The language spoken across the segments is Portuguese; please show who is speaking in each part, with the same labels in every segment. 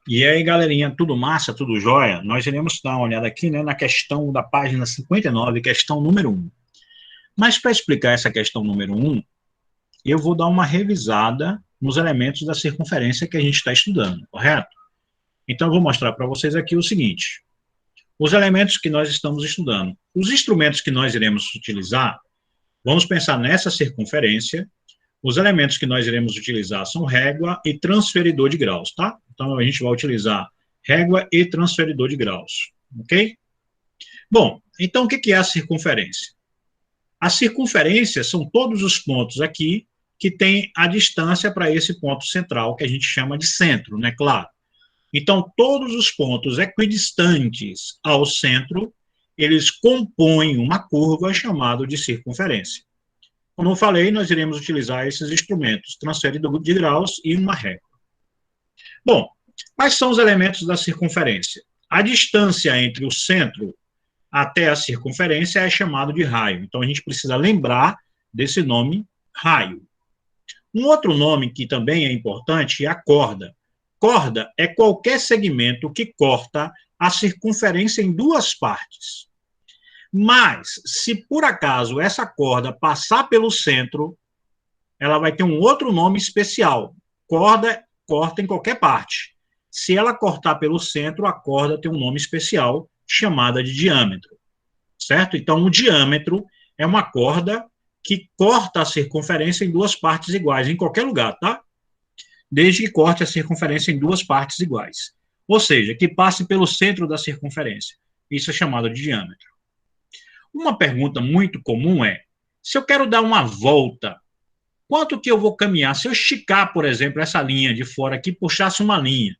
Speaker 1: E aí, galerinha, tudo massa, tudo jóia? Nós iremos dar uma olhada aqui, né, na questão da página 59, questão número 1. Mas para explicar essa questão número 1, eu vou dar uma revisada nos elementos da circunferência que a gente está estudando, correto? Então, eu vou mostrar para vocês aqui o seguinte: os elementos que nós estamos estudando. Os instrumentos que nós iremos utilizar, vamos pensar nessa circunferência. Os elementos que nós iremos utilizar são régua e transferidor de graus, tá? Então, a gente vai utilizar régua e transferidor de graus, ok? Bom, então o que é a circunferência? A circunferência são todos os pontos aqui que têm a distância para esse ponto central, que a gente chama de centro, né? Claro. Então, todos os pontos equidistantes ao centro, eles compõem uma curva chamada de circunferência. Como eu falei, nós iremos utilizar esses instrumentos, transferidor de graus e uma régua. Bom, quais são os elementos da circunferência? A distância entre o centro até a circunferência é chamado de raio. Então, a gente precisa lembrar desse nome, raio. Um outro nome que também é importante é a corda. Corda é qualquer segmento que corta a circunferência em duas partes. Mas, se por acaso essa corda passar pelo centro, ela vai ter um outro nome especial. Corda corta em qualquer parte. Se ela cortar pelo centro, a corda tem um nome especial, chamada de diâmetro. Certo? Então, o diâmetro é uma corda que corta a circunferência em duas partes iguais, em qualquer lugar, tá? Desde que corte a circunferência em duas partes iguais. Ou seja, que passe pelo centro da circunferência. Isso é chamado de diâmetro. Uma pergunta muito comum é, se eu quero dar uma volta, quanto que eu vou caminhar? Se eu esticar, por exemplo, essa linha de fora aqui, puxasse uma linha.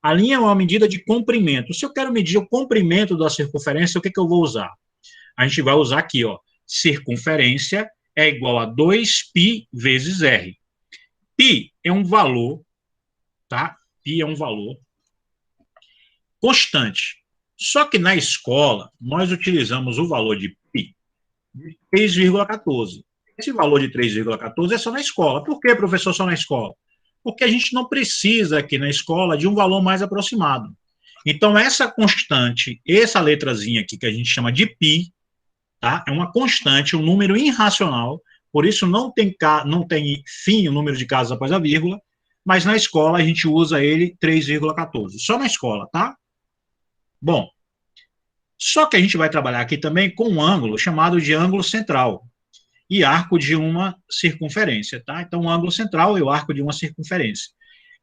Speaker 1: A linha é uma medida de comprimento. Se eu quero medir o comprimento da circunferência, o que eu vou usar? A gente vai usar aqui, ó, circunferência é igual a 2π vezes r. Π é um valor, tá? Π é um valor constante. Só que na escola, nós utilizamos o valor de π de 3,14. Esse valor de 3,14 é só na escola. Por que, professor, só na escola? Porque a gente não precisa aqui na escola de um valor mais aproximado. Então, essa constante, essa letrazinha aqui que a gente chama de π, tá? É uma constante, um número irracional, por isso não tem fim o número de casas após a vírgula, mas na escola a gente usa ele 3,14. Só na escola, tá? Bom, só que a gente vai trabalhar aqui também com um ângulo chamado de ângulo central e arco de uma circunferência, tá? Então, o ângulo central e o arco de uma circunferência.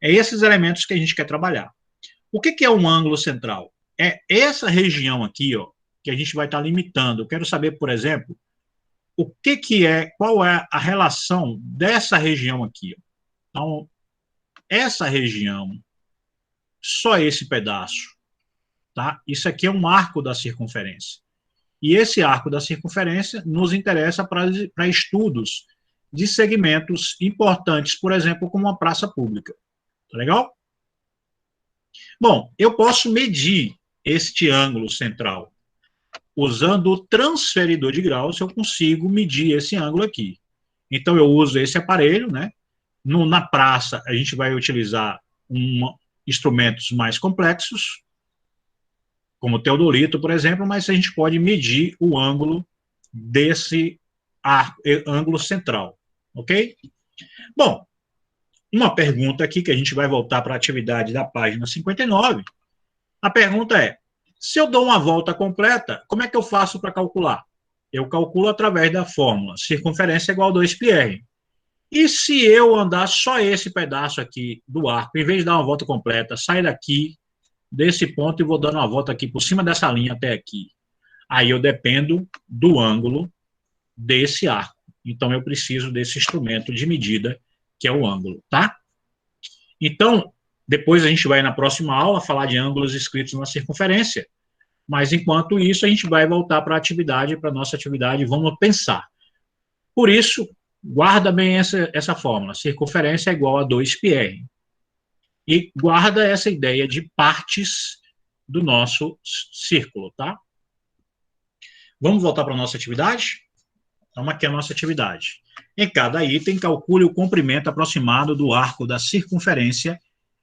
Speaker 1: É esses elementos que a gente quer trabalhar. O que é um ângulo central? É essa região aqui, ó, que a gente vai estar limitando. Eu quero saber, por exemplo, qual é a relação dessa região aqui. Ó. Então, essa região, só esse pedaço, tá? Isso aqui é um arco da circunferência. E esse arco da circunferência nos interessa para estudos de segmentos importantes, por exemplo, como uma praça pública. Tá legal? Bom, eu posso medir este ângulo central. Usando o transferidor de graus, eu consigo medir esse ângulo aqui. Então, eu uso esse aparelho, né? Na praça, a gente vai utilizar instrumentos mais complexos, como o teodolito, por exemplo, mas a gente pode medir o ângulo desse ângulo central, ok? Bom, uma pergunta aqui, que a gente vai voltar para a atividade da página 59. A pergunta é, se eu dou uma volta completa, como é que eu faço para calcular? Eu calculo através da fórmula circunferência igual a 2πr. E se eu andar só esse pedaço aqui do arco, em vez de dar uma volta completa, sair daqui, desse ponto, e vou dando uma volta aqui por cima dessa linha até aqui. Aí eu dependo do ângulo desse arco. Então, eu preciso desse instrumento de medida, que é o ângulo, tá? Então, depois a gente vai, na próxima aula, falar de ângulos escritos na circunferência. Mas, enquanto isso, a gente vai voltar para a atividade, para a nossa atividade, e vamos pensar. Por isso, guarda bem essa fórmula. Circunferência é igual a 2πr. E guarda essa ideia de partes do nosso círculo, tá? Vamos voltar para a nossa atividade? Então, aqui é a nossa atividade. Em cada item, calcule o comprimento aproximado do arco da circunferência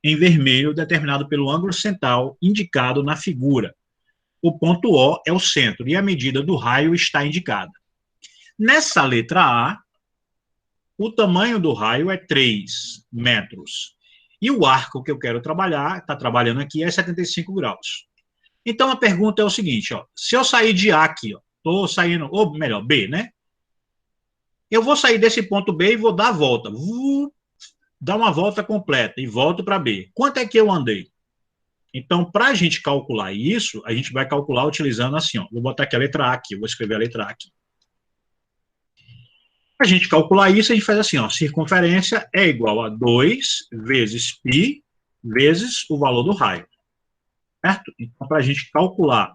Speaker 1: em vermelho, determinado pelo ângulo central indicado na figura. O ponto O é o centro e a medida do raio está indicada. Nessa letra A, o tamanho do raio é 3 metros. E o arco que eu quero trabalhar, está trabalhando aqui, é 75 graus. Então, a pergunta é o seguinte, ó, se eu sair de A aqui, estou saindo, ou melhor, B, né? Eu vou sair desse ponto B e vou dar a volta. Vou dar uma volta completa e volto para B. Quanto é que eu andei? Então, para a gente calcular isso, a gente vai calcular utilizando assim, ó. Vou botar aqui a letra A aqui, vou escrever a letra A aqui. Para a gente calcular isso, a gente faz assim, ó. Circunferência é igual a 2 vezes π vezes o valor do raio. Certo? Então, para a gente calcular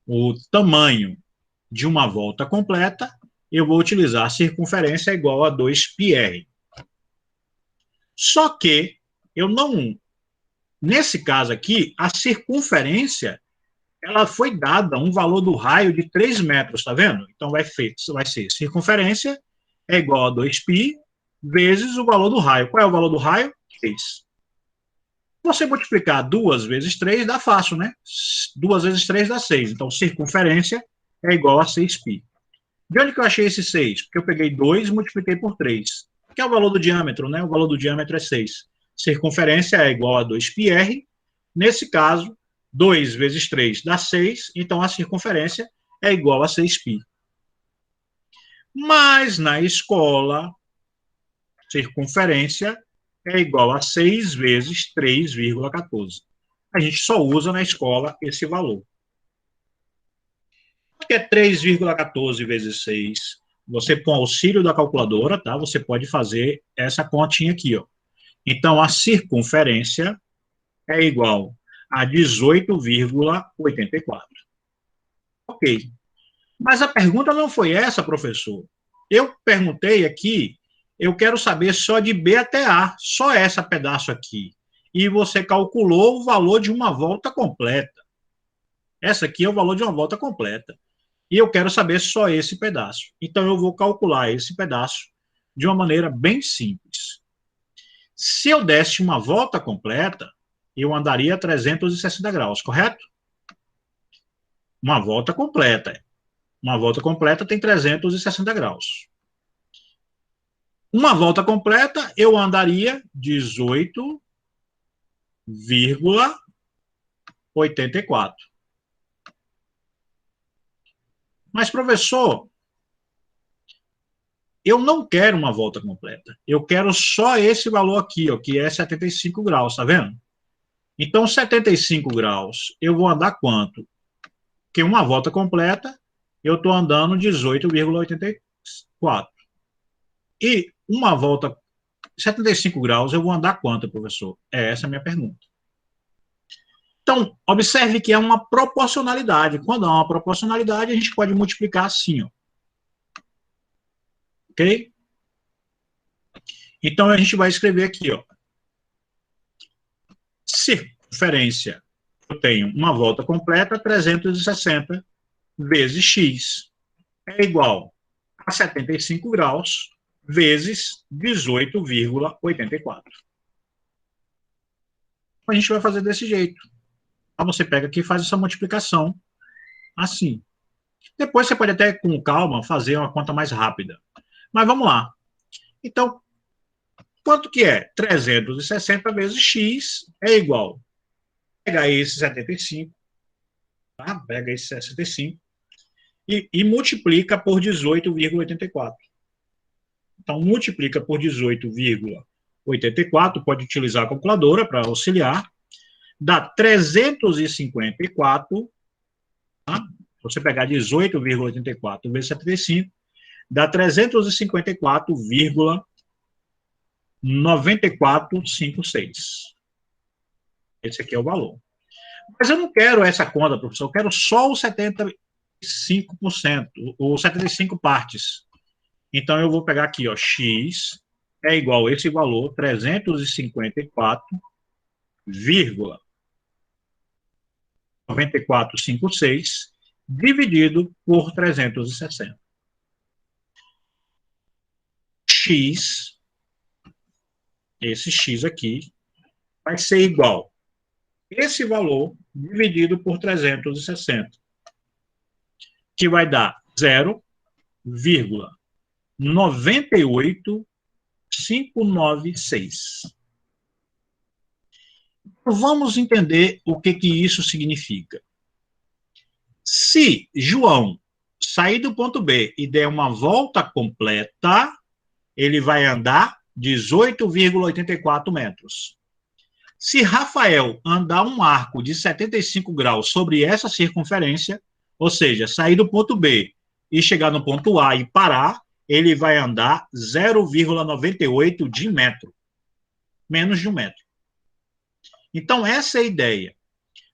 Speaker 1: o tamanho de uma volta completa, eu vou utilizar a circunferência igual a 2πr. Só que eu não... Nesse caso aqui, a circunferência ela foi dada um valor do raio de 3 metros, tá vendo? Então vai ser circunferência é igual a 2π vezes o valor do raio. Qual é o valor do raio? 3. Você multiplicar 2 vezes 3 dá fácil, né? 2 vezes 3 dá 6. Então, circunferência é igual a 6π. De onde que eu achei esse 6? Porque eu peguei 2 e multipliquei por 3, que é o valor do diâmetro, né? O valor do diâmetro é 6. Circunferência é igual a 2πr. Nesse caso, 2 vezes 3 dá 6, então a circunferência é igual a 6π. Mas na escola, circunferência é igual a 6 vezes 3,14. A gente só usa na escola esse valor. O que é 3,14 vezes 6? Você, com auxílio da calculadora, tá? Você pode fazer essa continha aqui, ó. Então, a circunferência é igual a 18,84. Ok. Mas a pergunta não foi essa, professor. Eu perguntei aqui, eu quero saber só de B até A, só esse pedaço aqui. E você calculou o valor de uma volta completa. Essa aqui é o valor de uma volta completa. E eu quero saber só esse pedaço. Então, eu vou calcular esse pedaço de uma maneira bem simples. Se eu desse uma volta completa, eu andaria 360 graus, correto? Uma volta completa. Uma volta completa tem 360 graus. Uma volta completa, eu andaria 18,84. Mas, professor, eu não quero uma volta completa. Eu quero só esse valor aqui, ó, que é 75 graus, tá vendo? Então, 75 graus, eu vou andar quanto? Porque uma volta completa, eu estou andando 18,84. E uma volta 75 graus, eu vou andar quanto, professor? Essa é a minha pergunta. Então, observe que é uma proporcionalidade. Quando há uma proporcionalidade, a gente pode multiplicar assim, ó. Ok? Então, a gente vai escrever aqui, ó. Circunferência, eu tenho uma volta completa, 360 vezes x é igual a 75 graus vezes 18,84. A gente vai fazer desse jeito. Então, você pega aqui e faz essa multiplicação assim. Depois você pode até, com calma, fazer uma conta mais rápida. Mas vamos lá. Então, quanto que é? 360 vezes x é igual. Pega esse 75, tá? Pega esse 65 e multiplica por 18,84. Então, multiplica por 18,84, pode utilizar a calculadora para auxiliar, dá 354, tá? Se você pegar 18,84 vezes 75, dá 354,9456. Esse aqui é o valor. Mas eu não quero essa conta, professor, eu quero só os 75%, ou 75 partes. Então, eu vou pegar aqui, ó, x é igual a esse valor, 354,9456, dividido por 360. X, esse x aqui, vai ser igual esse valor dividido por 360, que vai dar 0,98596. Vamos entender o que isso significa. Se João sair do ponto B e der uma volta completa, ele vai andar 18,84 metros. Se Rafael andar um arco de 75 graus sobre essa circunferência, ou seja, sair do ponto B e chegar no ponto A e parar, ele vai andar 0,98 de metro. Menos de 1 metro. Então, essa é a ideia.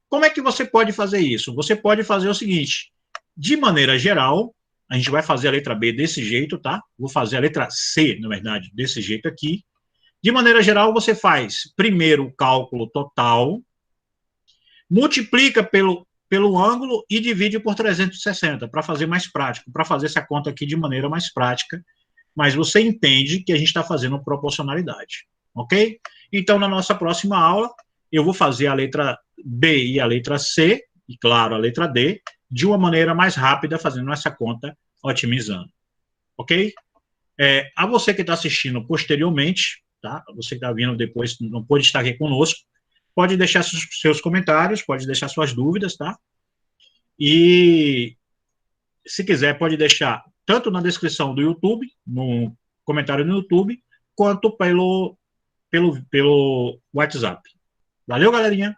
Speaker 1: Como é que você pode fazer isso? Você pode fazer o seguinte, de maneira geral, a gente vai fazer a letra B desse jeito, tá? Vou fazer a letra C, na verdade, desse jeito aqui. De maneira geral, você faz primeiro o cálculo total, multiplica pelo ângulo e divide por 360, para fazer mais prático, para fazer essa conta aqui de maneira mais prática, mas você entende que a gente está fazendo proporcionalidade, ok? Então, na nossa próxima aula, eu vou fazer a letra B e a letra C, e claro, a letra D, de uma maneira mais rápida, fazendo essa conta, otimizando, ok? A você que está assistindo posteriormente, tá? Você que está vindo depois, não pôde estar aqui conosco, pode deixar seus comentários, pode deixar suas dúvidas, tá? E, se quiser, pode deixar tanto na descrição do YouTube, no comentário no YouTube, quanto pelo WhatsApp. Valeu, galerinha!